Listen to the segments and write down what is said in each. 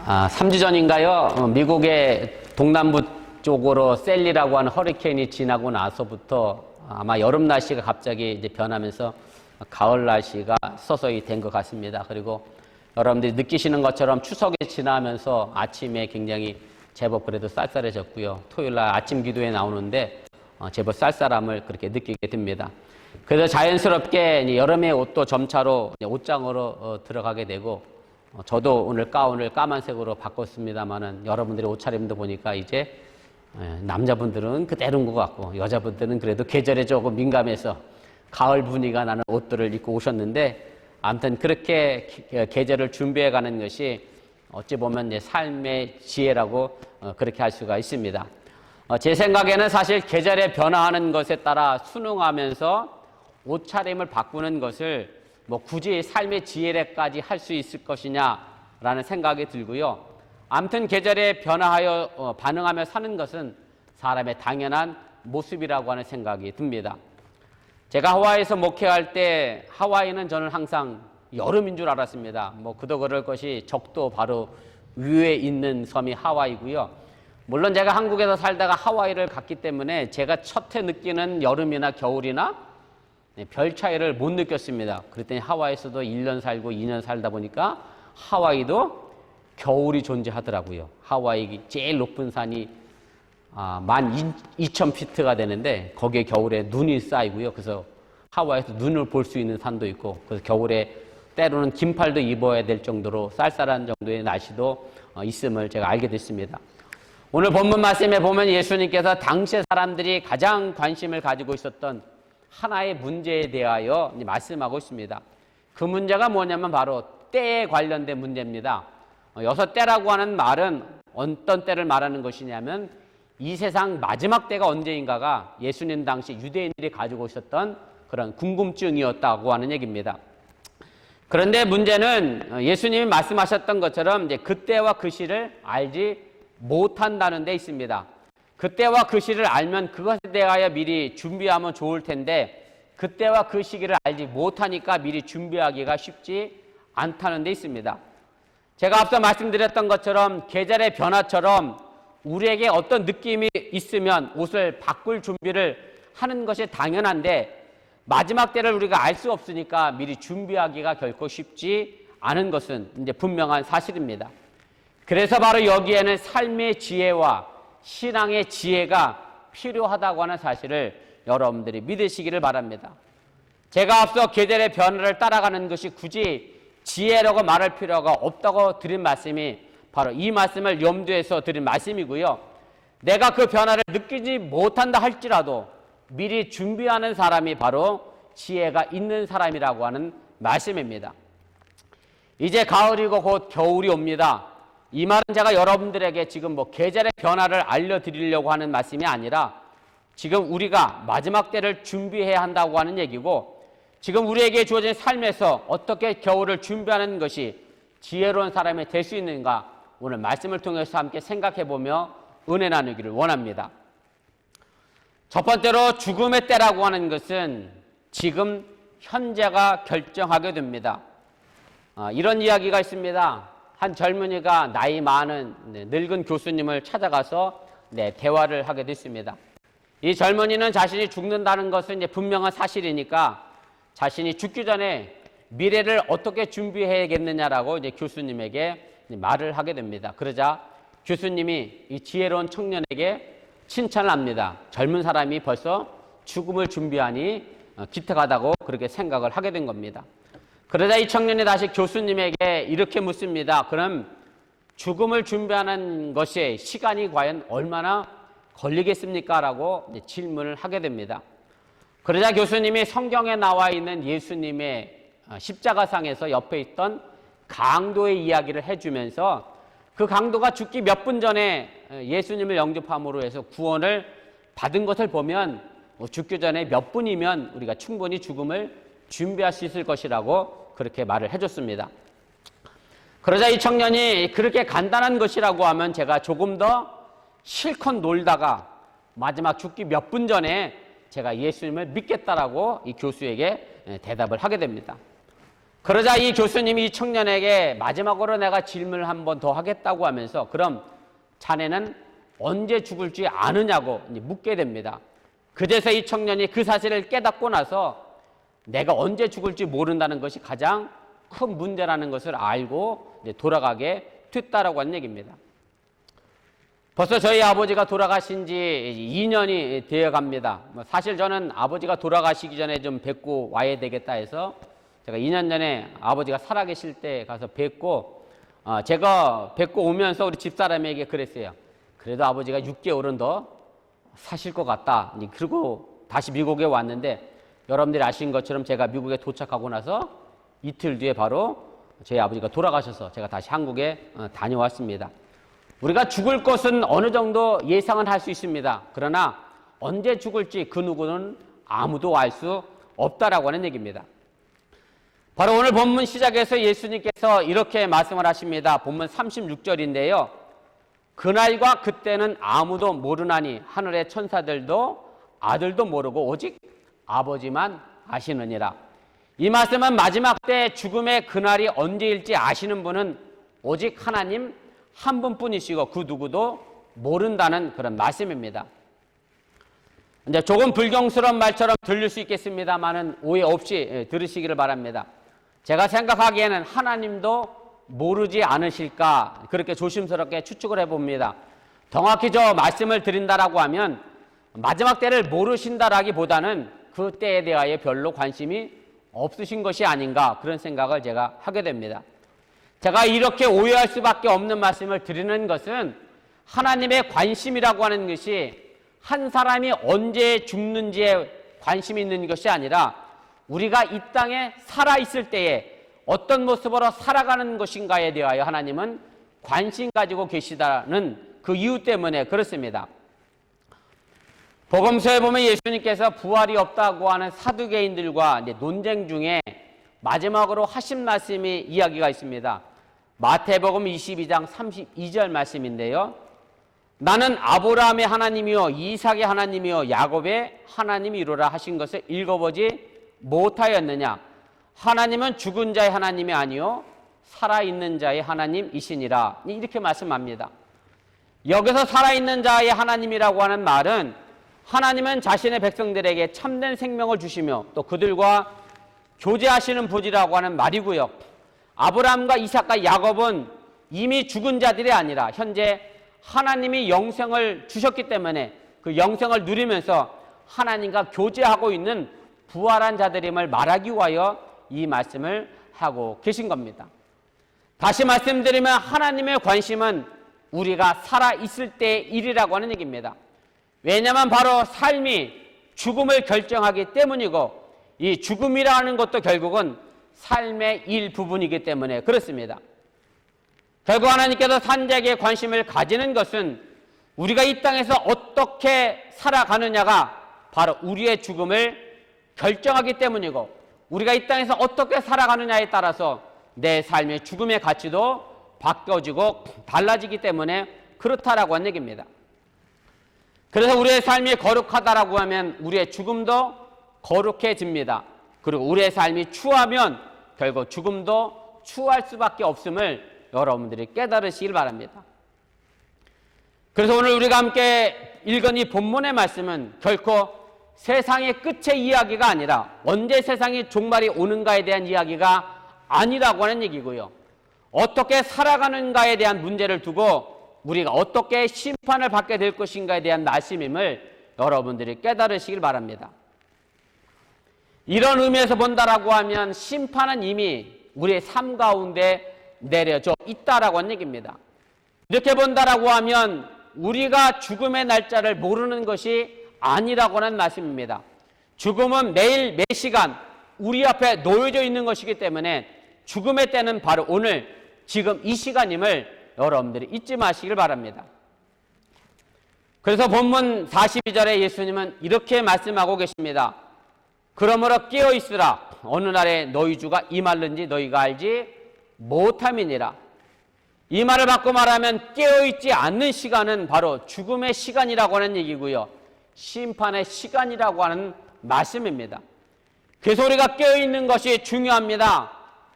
3주 전인가요? 미국의 동남부 쪽으로 셀리라고 하는 허리케인이 지나고 나서부터 아마 여름 날씨가 갑자기 이제 변하면서 가을 날씨가 서서히 된 것 같습니다. 그리고 여러분들이 느끼시는 것처럼 추석이 지나면서 아침에 굉장히 제법 그래도 쌀쌀해졌고요. 토요일 날 아침 기도에 나오는데 제법 쌀쌀함을 그렇게 느끼게 됩니다. 그래서 자연스럽게 여름의 옷도 점차로 옷장으로 들어가게 되고, 저도 오늘 가운을 까만색으로 바꿨습니다만은 여러분들의 옷차림도 보니까 이제 남자분들은 그대로인 것 같고 여자분들은 그래도 계절에 조금 민감해서 가을 분위기가 나는 옷들을 입고 오셨는데, 아무튼 그렇게 계절을 준비해 가는 것이 어찌 보면 삶의 지혜라고 그렇게 할 수가 있습니다. 제 생각에는 사실 계절에 변화하는 것에 따라 순응하면서 옷차림을 바꾸는 것을 굳이 삶의 지혜래까지 할 수 있을 것이냐라는 생각이 들고요. 아무튼 계절에 변화하여 반응하며 사는 것은 사람의 당연한 모습이라고 하는 생각이 듭니다. 제가 하와이에서 목회할 때 하와이는 저는 항상 여름인 줄 알았습니다. 그도 그럴 것이 적도 바로 위에 있는 섬이 하와이고요. 물론 제가 한국에서 살다가 하와이를 갔기 때문에 제가 첫해 느끼는 여름이나 겨울이나 별 차이를 못 느꼈습니다. 그랬더니 하와이에서도 1년 살고 2년 살다 보니까 하와이도 겨울이 존재하더라고요. 하와이 제일 높은 산이 12,000피트가 되는데 거기에 겨울에 눈이 쌓이고요. 그래서 하와이에서 눈을 볼 수 있는 산도 있고, 그래서 겨울에 때로는 긴팔도 입어야 될 정도로 쌀쌀한 정도의 날씨도 있음을 제가 알게 됐습니다. 오늘 본문 말씀에 보면 예수님께서 당시의 사람들이 가장 관심을 가지고 있었던 하나의 문제에 대하여 말씀하고 있습니다. 그 문제가 뭐냐면 바로 때에 관련된 문제입니다. 여기서 때라고 하는 말은 어떤 때를 말하는 것이냐면 이 세상 마지막 때가 언제인가가 예수님 당시 유대인들이 가지고 있었던 그런 궁금증이었다고 하는 얘기입니다. 그런데 문제는 예수님이 말씀하셨던 것처럼 이제 그때와 그 시를 알지 못한다는 데 있습니다. 그때와 그 시를 알면 그것에 대하여 미리 준비하면 좋을 텐데 그때와 그 시기를 알지 못하니까 미리 준비하기가 쉽지 않다는 데 있습니다. 제가 앞서 말씀드렸던 것처럼 계절의 변화처럼 우리에게 어떤 느낌이 있으면 옷을 바꿀 준비를 하는 것이 당연한데 마지막 때를 우리가 알 수 없으니까 미리 준비하기가 결코 쉽지 않은 것은 이제 분명한 사실입니다. 그래서 바로 여기에는 삶의 지혜와 신앙의 지혜가 필요하다고 하는 사실을 여러분들이 믿으시기를 바랍니다. 제가 앞서 계절의 변화를 따라가는 것이 굳이 지혜라고 말할 필요가 없다고 드린 말씀이 바로 이 말씀을 염두에서 드린 말씀이고요. 내가 그 변화를 느끼지 못한다 할지라도 미리 준비하는 사람이 바로 지혜가 있는 사람이라고 하는 말씀입니다. 이제 가을이고 곧 겨울이 옵니다. 이 말은 제가 여러분들에게 지금 계절의 변화를 알려드리려고 하는 말씀이 아니라 지금 우리가 마지막 때를 준비해야 한다고 하는 얘기고, 지금 우리에게 주어진 삶에서 어떻게 겨울을 준비하는 것이 지혜로운 사람이 될 수 있는가, 오늘 말씀을 통해서 함께 생각해보며 은혜 나누기를 원합니다. 첫 번째로 죽음의 때라고 하는 것은 지금 현재가 결정하게 됩니다. 이런 이야기가 있습니다. 한 젊은이가 나이 많은 늙은 교수님을 찾아가서 대화를 하게 됐습니다. 이 젊은이는 자신이 죽는다는 것은 이제 분명한 사실이니까 자신이 죽기 전에 미래를 어떻게 준비해야겠느냐라고 이제 교수님에게 말을 하게 됩니다. 그러자 교수님이 이 지혜로운 청년에게 칭찬을 합니다. 젊은 사람이 벌써 죽음을 준비하니 기특하다고 그렇게 생각을 하게 된 겁니다. 그러자 이 청년이 다시 교수님에게 이렇게 묻습니다. 그럼 죽음을 준비하는 것에 시간이 과연 얼마나 걸리겠습니까? 라고 질문을 하게 됩니다. 그러자 교수님이 성경에 나와 있는 예수님의 십자가상에서 옆에 있던 강도의 이야기를 해주면서 그 강도가 죽기 몇 분 전에 예수님을 영접함으로 해서 구원을 받은 것을 보면 죽기 전에 몇 분이면 우리가 충분히 죽음을 준비할 수 있을 것이라고 그렇게 말을 해줬습니다. 그러자 이 청년이 그렇게 간단한 것이라고 하면 제가 조금 더 실컷 놀다가 마지막 죽기 몇 분 전에 제가 예수님을 믿겠다라고 이 교수에게 대답을 하게 됩니다. 그러자 이 교수님이 이 청년에게 마지막으로 내가 질문을 한 번 더 하겠다고 하면서 그럼 자네는 언제 죽을지 아느냐고 묻게 됩니다. 그제서 이 청년이 그 사실을 깨닫고 나서 내가 언제 죽을지 모른다는 것이 가장 큰 문제라는 것을 알고 돌아가게 됐다라고 하는 얘기입니다. 벌써 저희 아버지가 돌아가신 지 2년이 되어 갑니다. 사실 저는 아버지가 돌아가시기 전에 좀 뵙고 와야 되겠다 해서 제가 2년 전에 아버지가 살아계실 때 가서 뵙고 제가 뵙고 오면서 우리 집사람에게 그랬어요. 그래도 아버지가 6개월은 더 사실 것 같다. 그리고 다시 미국에 왔는데 여러분들이 아시는 것처럼 제가 미국에 도착하고 나서 이틀 뒤에 바로 저희 아버지가 돌아가셔서 제가 다시 한국에 다녀왔습니다. 우리가 죽을 것은 어느 정도 예상은 할 수 있습니다. 그러나 언제 죽을지 그 누구는 아무도 알 수 없다라고 하는 얘기입니다. 바로 오늘 본문 시작에서 예수님께서 이렇게 말씀을 하십니다. 본문 36절인데요. 그날과 그때는 아무도 모르나니 하늘의 천사들도 아들도 모르고 오직 아버지만 아시느니라. 이 말씀은 마지막 때 죽음의 그날이 언제일지 아시는 분은 오직 하나님 한 분뿐이시고 그 누구도 모른다는 그런 말씀입니다. 이제 조금 불경스러운 말처럼 들릴 수 있겠습니다만은 오해 없이 들으시기를 바랍니다. 제가 생각하기에는 하나님도 모르지 않으실까 그렇게 조심스럽게 추측을 해봅니다. 정확히 저 말씀을 드린다라고 하면 마지막 때를 모르신다라기보다는 그 때에 대하여 별로 관심이 없으신 것이 아닌가 그런 생각을 제가 하게 됩니다. 제가 이렇게 오해할 수밖에 없는 말씀을 드리는 것은 하나님의 관심이라고 하는 것이 한 사람이 언제 죽는지에 관심이 있는 것이 아니라 우리가 이 땅에 살아있을 때에 어떤 모습으로 살아가는 것인가에 대하여 하나님은 관심 가지고 계시다는 그 이유 때문에 그렇습니다. 복음서에 보면 예수님께서 부활이 없다고 하는 사두개인들과 논쟁 중에 마지막으로 하신 말씀이 이야기가 있습니다. 마태복음 22장 32절 말씀인데요. 나는 아브라함의 하나님이요 이삭의 하나님이요 야곱의 하나님이로라 하신 것을 읽어보지 못하였느냐. 하나님은 죽은 자의 하나님이 아니요 살아있는 자의 하나님이시니라. 이렇게 말씀합니다. 여기서 살아있는 자의 하나님이라고 하는 말은 하나님은 자신의 백성들에게 참된 생명을 주시며 또 그들과 교제하시는 분이라고 하는 말이고요. 아브라함과 이삭과 야곱은 이미 죽은 자들이 아니라 현재 하나님이 영생을 주셨기 때문에 그 영생을 누리면서 하나님과 교제하고 있는 부활한 자들임을 말하기 위하여 이 말씀을 하고 계신 겁니다. 다시 말씀드리면 하나님의 관심은 우리가 살아있을 때의 일이라고 하는 얘기입니다. 왜냐하면 바로 삶이 죽음을 결정하기 때문이고 이 죽음이라는 것도 결국은 삶의 일부분이기 때문에 그렇습니다. 결국 하나님께서 산자에게 관심을 가지는 것은 우리가 이 땅에서 어떻게 살아가느냐가 바로 우리의 죽음을 결정하기 때문이고 우리가 이 땅에서 어떻게 살아가느냐에 따라서 내 삶의 죽음의 가치도 바뀌어지고 달라지기 때문에 그렇다라고 하는 얘기입니다. 그래서 우리의 삶이 거룩하다라고 하면 우리의 죽음도 거룩해집니다. 그리고 우리의 삶이 추하면 결국 죽음도 추할 수밖에 없음을 여러분들이 깨달으시길 바랍니다. 그래서 오늘 우리가 함께 읽은 이 본문의 말씀은 결코 세상의 끝의 이야기가 아니라 언제 세상의 종말이 오는가에 대한 이야기가 아니라고 하는 얘기고요. 어떻게 살아가는가에 대한 문제를 두고 우리가 어떻게 심판을 받게 될 것인가에 대한 말씀임을 여러분들이 깨달으시길 바랍니다. 이런 의미에서 본다라고 하면 심판은 이미 우리의 삶 가운데 내려져 있다라고 하는 얘기입니다. 이렇게 본다라고 하면 우리가 죽음의 날짜를 모르는 것이 아니라고 하는 말씀입니다. 죽음은 매일 매 시간 우리 앞에 놓여져 있는 것이기 때문에 죽음의 때는 바로 오늘 지금 이 시간임을 여러분들이 잊지 마시길 바랍니다. 그래서 본문 42절에 예수님은 이렇게 말씀하고 계십니다. 그러므로 깨어있으라. 어느 날에 너희 주가 임할는지 너희가 알지 못함이니라. 이 말을 바꿔 말하면 깨어있지 않는 시간은 바로 죽음의 시간이라고 하는 얘기고요. 심판의 시간이라고 하는 말씀입니다. 그래서 우리가 깨어있는 것이 중요합니다.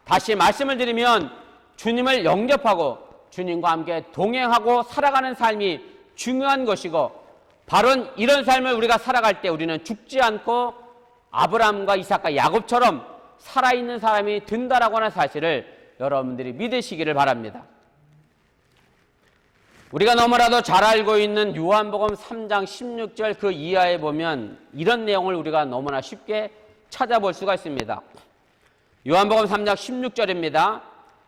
다시 말씀을 드리면 주님을 영접하고 주님과 함께 동행하고 살아가는 삶이 중요한 것이고, 바로 이런 삶을 우리가 살아갈 때 우리는 죽지 않고 아브라함과 이삭과 야곱처럼 살아있는 사람이 된다라고 하는 사실을 여러분들이 믿으시기를 바랍니다. 우리가 너무나도 잘 알고 있는 요한복음 3장 16절 그 이하에 보면 이런 내용을 우리가 너무나 쉽게 찾아볼 수가 있습니다. 요한복음 3장 16절입니다.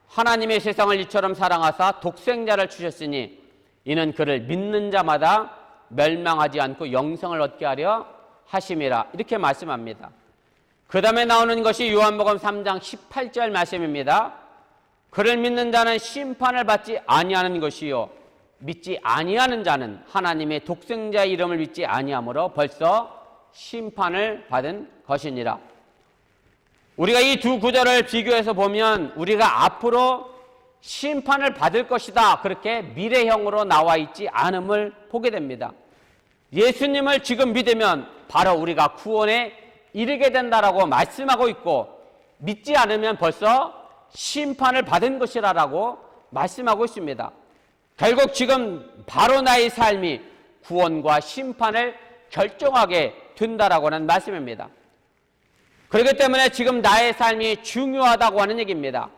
하나님의 세상을 이처럼 사랑하사 독생자를 주셨으니 이는 그를 믿는 자마다 멸망하지 않고 영생을 얻게 하려 하심이라, 이렇게 말씀합니다. 그 다음에 나오는 것이 요한복음 3장 18절 말씀입니다. 그를 믿는 자는 심판을 받지 아니하는 것이요 믿지 아니하는 자는 하나님의 독생자의 이름을 믿지 아니하므로 벌써 심판을 받은 것이니라. 우리가 이 두 구절을 비교해서 보면 우리가 앞으로 심판을 받을 것이다, 그렇게 미래형으로 나와 있지 않음을 보게 됩니다. 예수님을 지금 믿으면 바로 우리가 구원에 이르게 된다라고 말씀하고 있고, 믿지 않으면 벌써 심판을 받은 것이라고 말씀하고 있습니다. 결국 지금 바로 나의 삶이 구원과 심판을 결정하게 된다라고 하는 말씀입니다. 그렇기 때문에 지금 나의 삶이 중요하다고 하는 얘기입니다.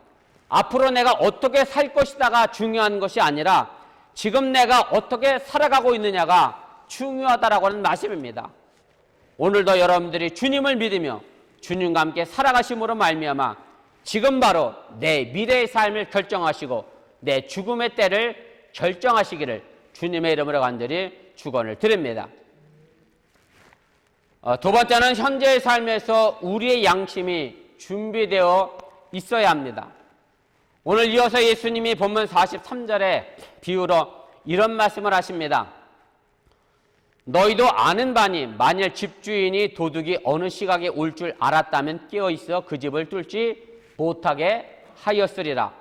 앞으로 내가 어떻게 살 것이다가 중요한 것이 아니라 지금 내가 어떻게 살아가고 있느냐가 중요하다라고 하는 말씀입니다. 오늘도 여러분들이 주님을 믿으며 주님과 함께 살아가심으로 말미암아 지금 바로 내 미래의 삶을 결정하시고 내 죽음의 때를 결정하시기를 주님의 이름으로 간절히 축원을 드립니다. 두 번째는 현재의 삶에서 우리의 양심이 준비되어 있어야 합니다. 오늘 이어서 예수님이 본문 43절에 비유로 이런 말씀을 하십니다. 너희도 아는 바니 만일 집주인이 도둑이 어느 시각에 올 줄 알았다면 깨어있어 그 집을 뚫지 못하게 하였으리라.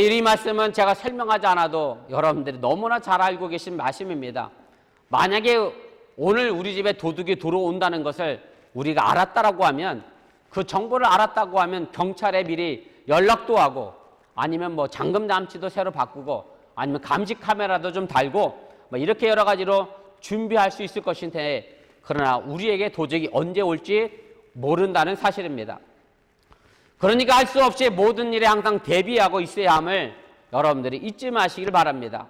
이 말씀은 제가 설명하지 않아도 여러분들이 너무나 잘 알고 계신 말씀입니다. 만약에 오늘 우리 집에 도둑이 들어온다는 것을 우리가 알았다라고 하면, 그 정보를 알았다고 하면 경찰에 미리 연락도 하고, 아니면 잠금 장치도 새로 바꾸고, 아니면 감시 카메라도 좀 달고, 이렇게 여러 가지로 준비할 수 있을 것인데, 그러나 우리에게 도둑이 언제 올지 모른다는 사실입니다. 그러니까 할 수 없이 모든 일에 항상 대비하고 있어야 함을 여러분들이 잊지 마시길 바랍니다.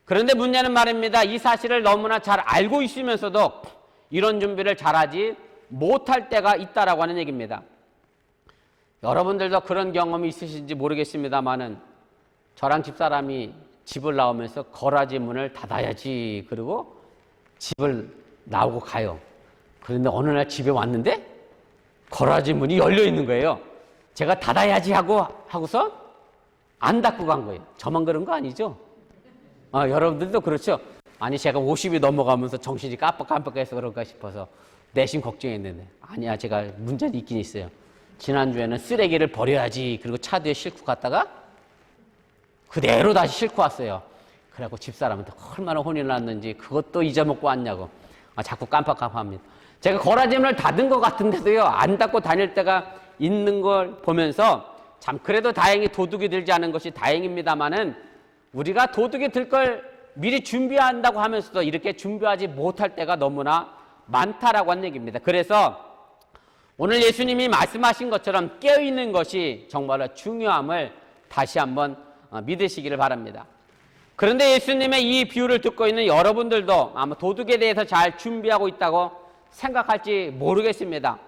그런데 문제는 말입니다. 이 사실을 너무나 잘 알고 있으면서도 이런 준비를 잘하지 못할 때가 있다라고 하는 얘기입니다. 여러분들도 그런 경험이 있으신지 모르겠습니다만은, 저랑 집사람이 집을 나오면서 거라지 문을 닫아야지, 그리고 집을 나오고 가요. 그런데 어느 날 집에 왔는데 거라지 문이 열려 있는 거예요. 제가 닫아야지 하고서 안 닫고 간 거예요. 저만 그런 거 아니죠? 여러분들도 그렇죠? 아니, 제가 50이 넘어가면서 정신이 깜빡깜빡해서 그런가 싶어서 내심 걱정했는데, 아니야, 제가 문제는 있긴 있어요. 지난주에는 쓰레기를 버려야지, 그리고 차 뒤에 싣고 갔다가 그대로 다시 싣고 왔어요. 그래갖고 집사람한테 얼마나 혼이 났는지 그것도 잊어먹고 왔냐고 자꾸 깜빡깜빡합니다. 제가 거라지문을 닫은 것 같은데도요, 안 닫고 다닐 때가 있는 걸 보면서 참 그래도 다행히 도둑이 들지 않은 것이 다행입니다만은, 우리가 도둑이 들 걸 미리 준비한다고 하면서도 이렇게 준비하지 못할 때가 너무나 많다라고 하는 얘기입니다. 그래서 오늘 예수님이 말씀하신 것처럼 깨어있는 것이 정말로 중요함을 다시 한번 믿으시기를 바랍니다. 그런데 예수님의 이 비유를 듣고 있는 여러분들도 아마 도둑에 대해서 잘 준비하고 있다고 생각할지 모르겠습니다.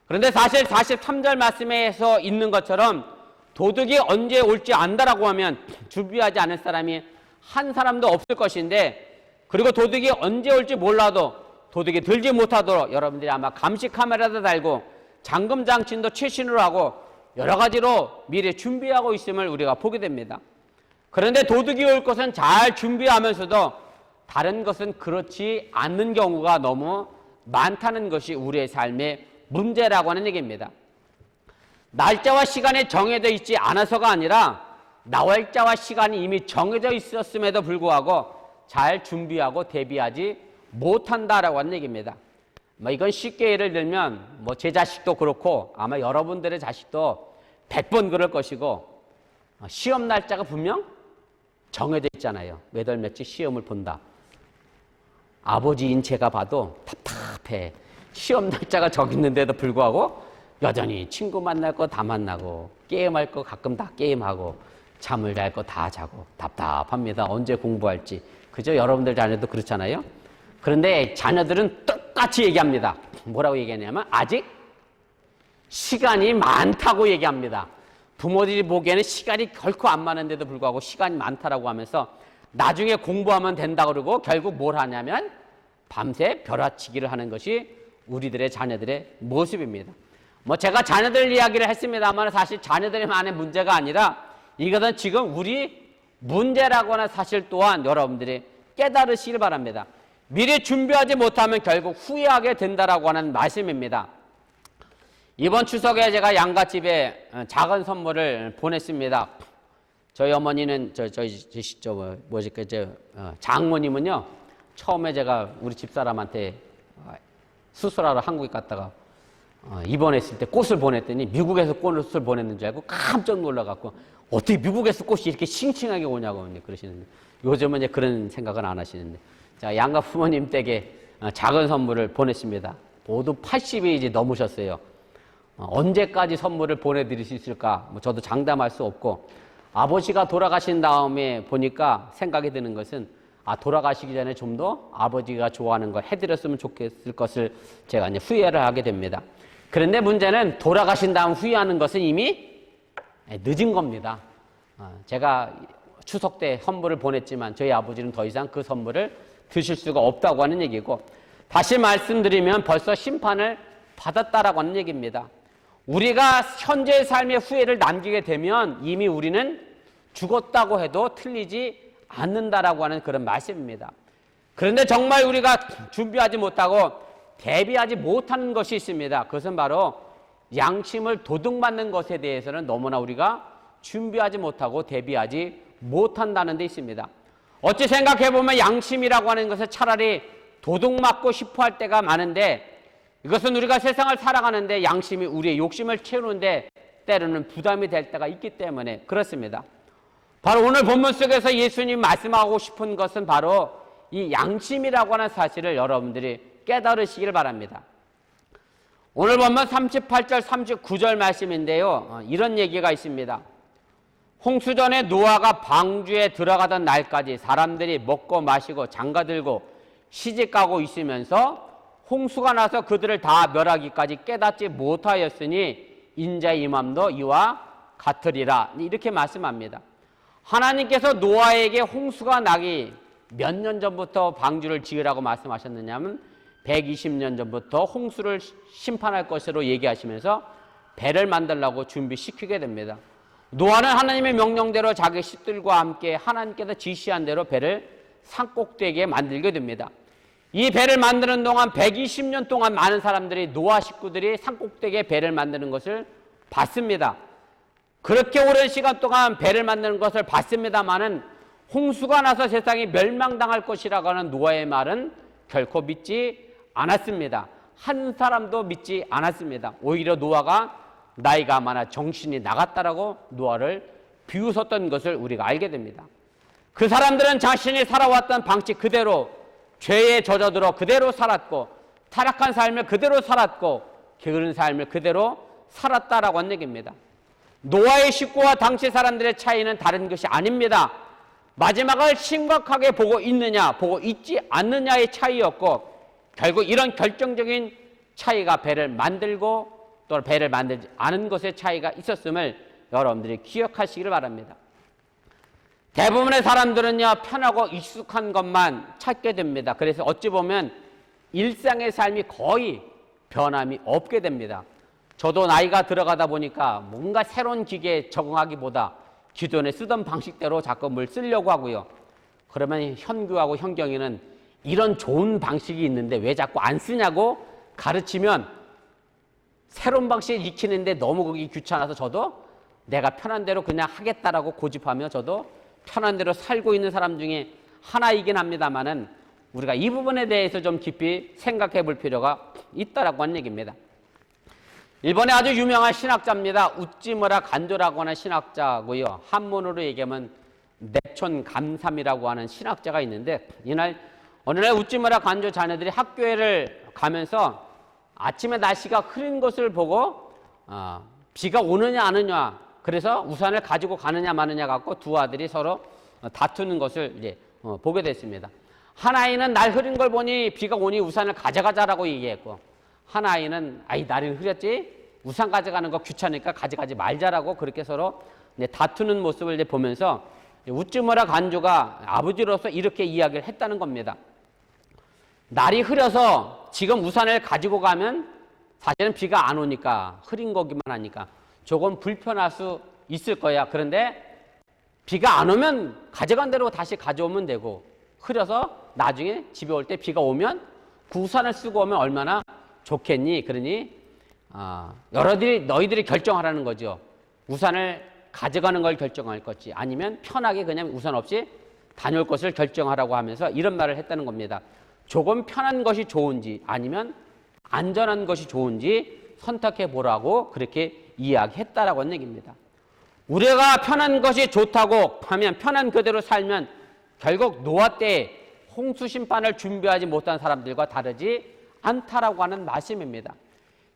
그런데 사실 43절 말씀에서 있는 것처럼 도둑이 언제 올지 안다라고 하면 준비하지 않을 사람이 한 사람도 없을 것인데, 그리고 도둑이 언제 올지 몰라도 도둑이 들지 못하도록 여러분들이 아마 감시 카메라도 달고 잠금 장치도 최신으로 하고 여러 가지로 미리 준비하고 있음을 우리가 보게 됩니다. 그런데 도둑이 올 것은 잘 준비하면서도 다른 것은 그렇지 않는 경우가 너무 많다는 것이 우리의 삶의 문제라고 하는 얘기입니다. 날짜와 시간이 정해져 있지 않아서가 아니라 날짜와 시간이 이미 정해져 있었음에도 불구하고 잘 준비하고 대비하지 못한다라고 하는 얘기입니다. 이건 쉽게 예를 들면 제 자식도 그렇고 아마 여러분들의 자식도 100번 그럴 것이고 시험 날짜가 분명 정해져 있잖아요. 몇 월 며칠 시험을 본다. 아버지인 제가 봐도 답답해. 시험 날짜가 적있는데도 불구하고 여전히 친구 만날 거 다 만나고 게임할 거 가끔 다 게임하고 잠을 잘 거 다 자고 답답합니다. 언제 공부할지. 그죠? 여러분들 자녀도 그렇잖아요. 그런데 자녀들은 똑같이 얘기합니다. 뭐라고 얘기하냐면 아직 시간이 많다고 얘기합니다. 부모들이 보기에는 시간이 결코 안 많은데도 불구하고 시간이 많다라고 하면서 나중에 공부하면 된다 그러고 결국 뭘 하냐면 밤새 벼라치기를 하는 것이 우리들의 자녀들의 모습입니다. 뭐 제가 자녀들 이야기를 했습니다만 사실 자녀들만의 문제가 아니라 이것은 지금 우리 문제라고 하는 사실 또한 여러분들이 깨달으시길 바랍니다. 미리 준비하지 못하면 결국 후회하게 된다라고 하는 말씀입니다. 이번 추석에 제가 양갓집에 작은 선물을 보냈습니다. 저희 어머니는 장모님은요, 처음에 제가 우리 집사람한테 수술하러 한국에 갔다가 입원했을 때 꽃을 보냈더니 미국에서 꽃을 보냈는 줄 알고 깜짝 놀라갖고 어떻게 미국에서 꽃이 이렇게 싱싱하게 오냐고 그러시는데 요즘은 이제 그런 생각은 안 하시는데 자, 양가 부모님 댁에 작은 선물을 보냈습니다. 모두 80이 이제 넘으셨어요. 언제까지 선물을 보내드릴 수 있을까? 뭐 저도 장담할 수 없고 아버지가 돌아가신 다음에 보니까 생각이 드는 것은 돌아가시기 전에 좀 더 아버지가 좋아하는 걸 해드렸으면 좋겠을 것을 제가 이제 후회를 하게 됩니다. 그런데 문제는 돌아가신 다음 후회하는 것은 이미 늦은 겁니다. 제가 추석 때 선물을 보냈지만 저희 아버지는 더 이상 그 선물을 드실 수가 없다고 하는 얘기고 다시 말씀드리면 벌써 심판을 받았다라고 하는 얘기입니다. 우리가 현재의 삶의 후회를 남기게 되면 이미 우리는 죽었다고 해도 틀리지 않는다라고 하는 그런 말씀입니다. 그런데 정말 우리가 준비하지 못하고 대비하지 못하는 것이 있습니다. 그것은 바로 양심을 도둑맞는 것에 대해서는 너무나 우리가 준비하지 못하고 대비하지 못한다는 데 있습니다. 어찌 생각해보면 양심이라고 하는 것을 차라리 도둑맞고 싶어 할 때가 많은데 이것은 우리가 세상을 살아가는데 양심이 우리의 욕심을 채우는데 때로는 부담이 될 때가 있기 때문에 그렇습니다. 바로 오늘 본문 속에서 예수님이 말씀하고 싶은 것은 바로 이 양심이라고 하는 사실을 여러분들이 깨달으시길 바랍니다. 오늘 본문 38절 39절 말씀인데요. 이런 얘기가 있습니다. 홍수전에 노아가 방주에 들어가던 날까지 사람들이 먹고 마시고 장가들고 시집가고 있으면서 홍수가 나서 그들을 다 멸하기까지 깨닫지 못하였으니 인자의 임함도 이와 같으리라. 이렇게 말씀합니다. 하나님께서 노아에게 홍수가 나기 몇 년 전부터 방주를 지으라고 말씀하셨느냐면 120년 전부터 홍수를 심판할 것으로 얘기하시면서 배를 만들려고 준비시키게 됩니다. 노아는 하나님의 명령대로 자기 식들과 함께 하나님께서 지시한 대로 배를 산꼭대기에 만들게 됩니다. 이 배를 만드는 동안 120년 동안 많은 사람들이 노아 식구들이 산꼭대기에 배를 만드는 것을 봤습니다. 그렇게 오랜 시간 동안 배를 만드는 것을 봤습니다마는 홍수가 나서 세상이 멸망당할 것이라고 하는 노아의 말은 결코 믿지 않았습니다. 한 사람도 믿지 않았습니다. 오히려 노아가 나이가 많아 정신이 나갔다라고 노아를 비웃었던 것을 우리가 알게 됩니다. 그 사람들은 자신이 살아왔던 방식 그대로 죄에 젖어들어 그대로 살았고 타락한 삶을 그대로 살았고 게으른 삶을 그대로 살았다라고 하는 얘기입니다. 노아의 식구와 당시 사람들의 차이는 다른 것이 아닙니다. 마지막을 심각하게 보고 있느냐 보고 있지 않느냐의 차이였고 결국 이런 결정적인 차이가 배를 만들고 또 배를 만들지 않은 것의 차이가 있었음을 여러분들이 기억하시기를 바랍니다. 대부분의 사람들은요 편하고 익숙한 것만 찾게 됩니다. 그래서 어찌 보면 일상의 삶이 거의 변함이 없게 됩니다. 저도 나이가 들어가다 보니까 뭔가 새로운 기계에 적응하기보다 기존에 쓰던 방식대로 자꾸 뭘 쓰려고 하고요. 그러면 현규하고 현경이는 이런 좋은 방식이 있는데 왜 자꾸 안 쓰냐고 가르치면 새로운 방식을 익히는데 너무 그게 귀찮아서 저도 내가 편한 대로 그냥 하겠다라고 고집하며 저도 편한 대로 살고 있는 사람 중에 하나이긴 합니다만은 우리가 이 부분에 대해서 좀 깊이 생각해 볼 필요가 있다라고 하는 얘기입니다. 일본의 아주 유명한 신학자입니다. 우찌무라 간조라고 하는 신학자고요. 한문으로 얘기하면 내촌 감삼이라고 하는 신학자가 있는데, 어느 날 우찌무라 간조 자녀들이 학교를 가면서 아침에 날씨가 흐린 것을 보고 비가 오느냐 안 오느냐, 그래서 우산을 가지고 가느냐 마느냐 갖고 두 아들이 서로 다투는 것을 이제 보게 됐습니다. 한 아이는 날 흐린 걸 보니 비가 오니 우산을 가져가자라고 얘기했고, 한 아이는 날이 흐렸지 우산 가져가는 거 귀찮으니까 가져가지 말자라고 그렇게 서로 다투는 모습을 이제 보면서 우찌무라 간조가 아버지로서 이렇게 이야기를 했다는 겁니다. 날이 흐려서 지금 우산을 가지고 가면 사실은 비가 안 오니까 흐린 거기만 하니까 조금 불편할 수 있을 거야. 그런데 비가 안 오면 가져간 대로 다시 가져오면 되고, 흐려서 나중에 집에 올 때 비가 오면 그 우산을 쓰고 오면 얼마나 좋겠니? 그러니 너희들이 결정하라는 거죠. 우산을 가져가는 걸 결정할 것이 아니면 편하게 그냥 우산 없이 다녀올 것을 결정하라고 하면서 이런 말을 했다는 겁니다. 조금 편한 것이 좋은지 아니면 안전한 것이 좋은지 선택해 보라고 그렇게 이야기했다라고 하는 얘기입니다. 우리가 편한 것이 좋다고 하면 편한 그대로 살면 결국 노아 때 홍수 심판을 준비하지 못한 사람들과 다르지 않다라고 하는 말씀입니다.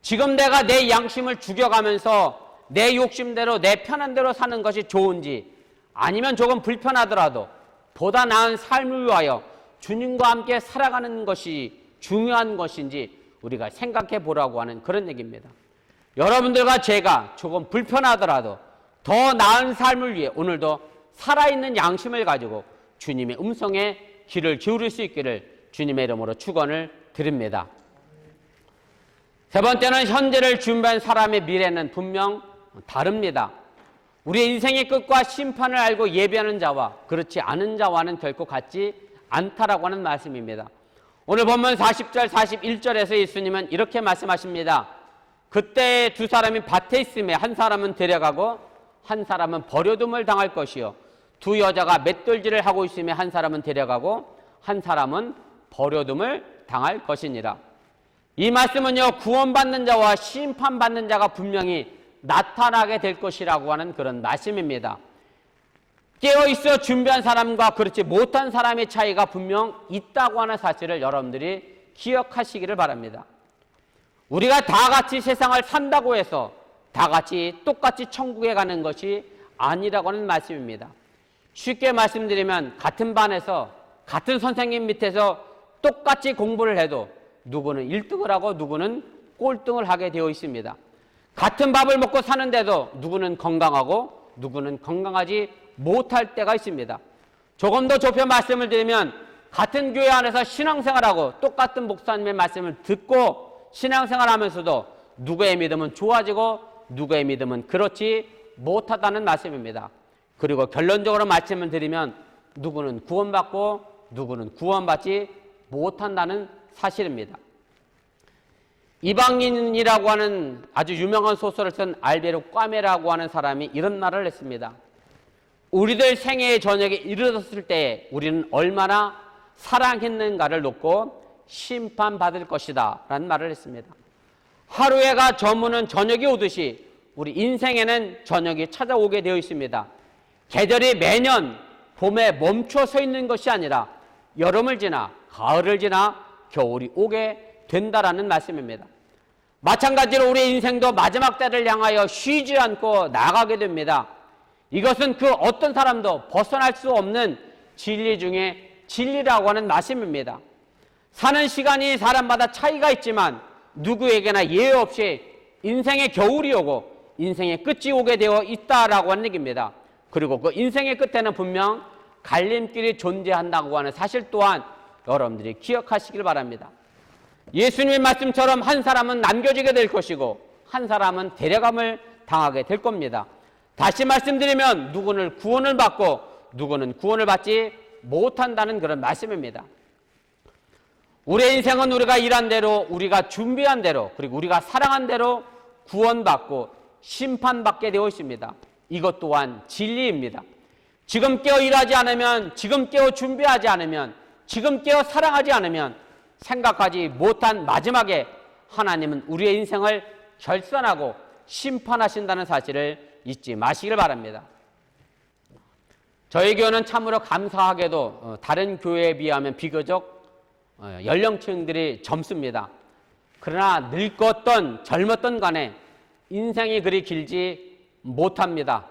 지금 내가 내 양심을 죽여가면서 내 욕심대로 내 편한 대로 사는 것이 좋은지 아니면 조금 불편하더라도 보다 나은 삶을 위하여 주님과 함께 살아가는 것이 중요한 것인지 우리가 생각해 보라고 하는 그런 얘기입니다. 여러분들과 제가 조금 불편하더라도 더 나은 삶을 위해 오늘도 살아있는 양심을 가지고 주님의 음성에 귀를 기울일 수 있기를 주님의 이름으로 축원을 드립니다. 세 번째는 현재를 준비한 사람의 미래는 분명 다릅니다. 우리의 인생의 끝과 심판을 알고 예비하는 자와 그렇지 않은 자와는 결코 같지 않다라고 하는 말씀입니다. 오늘 본문 40절 41절에서 예수님은 이렇게 말씀하십니다. 그때 두 사람이 밭에 있음에 한 사람은 데려가고 한 사람은 버려둠을 당할 것이요, 두 여자가 맷돌질을 하고 있음에 한 사람은 데려가고 한 사람은 버려둠을 당할 것이니라. 이 말씀은요, 구원받는 자와 심판받는 자가 분명히 나타나게 될 것이라고 하는 그런 말씀입니다. 깨어있어 준비한 사람과 그렇지 못한 사람의 차이가 분명 있다고 하는 사실을 여러분들이 기억하시기를 바랍니다. 우리가 다 같이 세상을 산다고 해서 다 같이 똑같이 천국에 가는 것이 아니라고 하는 말씀입니다. 쉽게 말씀드리면 같은 반에서 같은 선생님 밑에서 똑같이 공부를 해도 누구는 1등을 하고 누구는 꼴등을 하게 되어 있습니다. 같은 밥을 먹고 사는데도 누구는 건강하고 누구는 건강하지 못할 때가 있습니다. 조금 더 좁혀 말씀을 드리면 같은 교회 안에서 신앙생활하고 똑같은 목사님의 말씀을 듣고 신앙생활하면서도 누구의 믿음은 좋아지고 누구의 믿음은 그렇지 못하다는 말씀입니다. 그리고 결론적으로 말씀을 드리면 누구는 구원받고 누구는 구원받지 못한다는 사실입니다. 이방인이라고 하는 아주 유명한 소설을 쓴 알베르 까메라고 하는 사람이 이런 말을 했습니다. 우리들 생애의 저녁에 이르렀을 때 우리는 얼마나 사랑했는가를 놓고 심판받을 것이다 라는 말을 했습니다. 하루해가 저무는 저녁이 오듯이 우리 인생에는 저녁이 찾아오게 되어 있습니다. 계절이 매년 봄에 멈춰 서 있는 것이 아니라 여름을 지나 가을을 지나 겨울이 오게 된다라는 말씀입니다. 마찬가지로 우리 인생도 마지막 때를 향하여 쉬지 않고 나가게 됩니다. 이것은 그 어떤 사람도 벗어날 수 없는 진리 중에 진리라고 하는 말씀입니다. 사는 시간이 사람마다 차이가 있지만 누구에게나 예외 없이 인생의 겨울이 오고 인생의 끝이 오게 되어 있다라고 하는 얘기입니다. 그리고 그 인생의 끝에는 분명 갈림길이 존재한다고 하는 사실 또한 여러분들이 기억하시길 바랍니다. 예수님의 말씀처럼 한 사람은 남겨지게 될 것이고 한 사람은 데려감을 당하게 될 겁니다. 다시 말씀드리면 누구는 구원을 받고 누구는 구원을 받지 못한다는 그런 말씀입니다. 우리의 인생은 우리가 일한 대로, 우리가 준비한 대로, 그리고 우리가 사랑한 대로 구원받고 심판받게 되어 있습니다. 이것 또한 진리입니다. 지금 깨어 일하지 않으면, 지금 깨어 준비하지 않으면, 지금 깨어 사랑하지 않으면 생각하지 못한 마지막에 하나님은 우리의 인생을 결산하고 심판하신다는 사실을 잊지 마시길 바랍니다. 저희 교회는 참으로 감사하게도 다른 교회에 비하면 비교적 연령층들이 젊습니다. 그러나 늙었던 젊었던 간에 인생이 그리 길지 못합니다.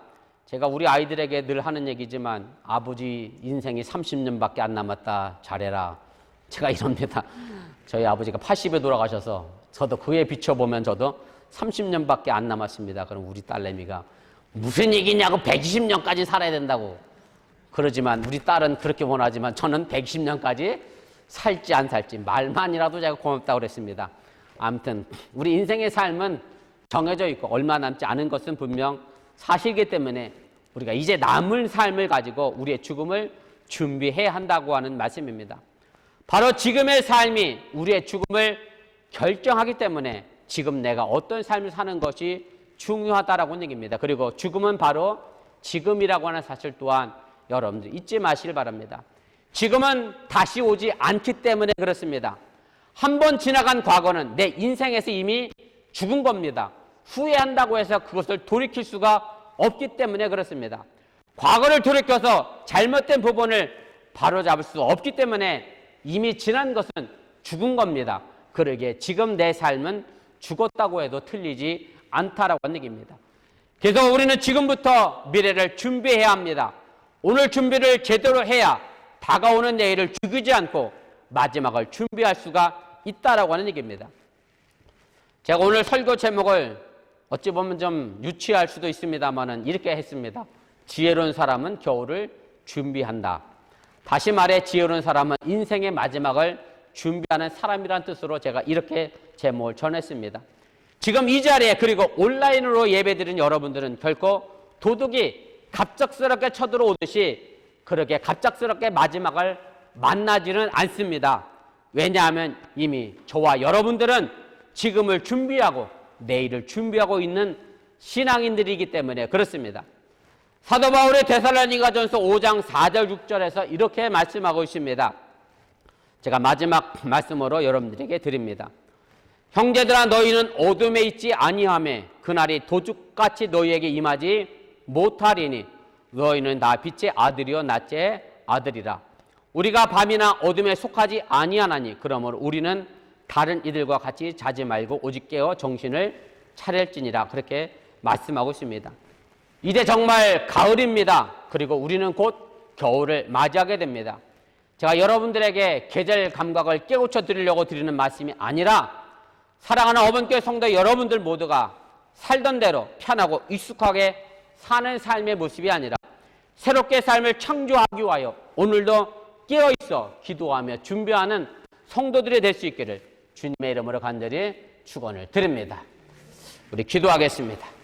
제가 우리 아이들에게 늘 하는 얘기지만 아버지 인생이 30년밖에 안 남았다 잘해라. 제가 이럽니다. 저희 아버지가 80에 돌아가셔서 저도 그에 비춰보면 저도 30년밖에 안 남았습니다. 그럼 우리 딸내미가 무슨 얘기냐고 120년까지 살아야 된다고 그러지만 우리 딸은 그렇게 원하지만 저는 120년까지 살지 안 살지 말만이라도 제가 고맙다고 그랬습니다. 아무튼 우리 인생의 삶은 정해져 있고 얼마 남지 않은 것은 분명 사실이기 때문에 우리가 이제 남을 삶을 가지고 우리의 죽음을 준비해야 한다고 하는 말씀입니다. 바로 지금의 삶이 우리의 죽음을 결정하기 때문에 지금 내가 어떤 삶을 사는 것이 중요하다라고 얘기입니다. 그리고 죽음은 바로 지금이라고 하는 사실 또한 여러분들 잊지 마시길 바랍니다. 지금은 다시 오지 않기 때문에 그렇습니다. 한 번 지나간 과거는 내 인생에서 이미 죽은 겁니다. 후회한다고 해서 그것을 돌이킬 수가 없기 때문에 그렇습니다. 과거를 돌이켜서 잘못된 부분을 바로잡을 수 없기 때문에 이미 지난 것은 죽은 겁니다. 그러기에 지금 내 삶은 죽었다고 해도 틀리지 않다라고 하는 얘기입니다. 그래서 우리는 지금부터 미래를 준비해야 합니다. 오늘 준비를 제대로 해야 다가오는 내일을 죽이지 않고 마지막을 준비할 수가 있다라고 하는 얘기입니다. 제가 오늘 설교 제목을 어찌 보면 좀 유치할 수도 있습니다만은 이렇게 했습니다. 지혜로운 사람은 겨울을 준비한다. 다시 말해 지혜로운 사람은 인생의 마지막을 준비하는 사람이라는 뜻으로 제가 이렇게 제목을 전했습니다. 지금 이 자리에 그리고 온라인으로 예배드린 여러분들은 결코 도둑이 갑작스럽게 쳐들어오듯이 그렇게 갑작스럽게 마지막을 만나지는 않습니다. 왜냐하면 이미 저와 여러분들은 지금을 준비하고 내일을 준비하고 있는 신앙인들이기 때문에 그렇습니다. 사도 바울의 데살로니가전서 5장 4절 6절에서 이렇게 말씀하고 있습니다. 제가 마지막 말씀으로 여러분들에게 드립니다. 형제들아 너희는 어둠에 있지 아니하매 그날이 도둑같이 너희에게 임하지 못하리니 너희는 다 빛의 아들이요 낫의 아들이라. 우리가 밤이나 어둠에 속하지 아니하나니 그러므로 우리는 다른 이들과 같이 자지 말고 오직 깨어 정신을 차릴지니라. 그렇게 말씀하고 있습니다. 이제 정말 가을입니다. 그리고 우리는 곧 겨울을 맞이하게 됩니다. 제가 여러분들에게 계절 감각을 깨우쳐 드리려고 드리는 말씀이 아니라 사랑하는 어머니교회 성도 여러분들 모두가 살던 대로 편하고 익숙하게 사는 삶의 모습이 아니라 새롭게 삶을 창조하기 위하여 오늘도 깨어있어 기도하며 준비하는 성도들이 될 수 있기를 주님의 이름으로 간절히 축원을 드립니다. 우리 기도하겠습니다.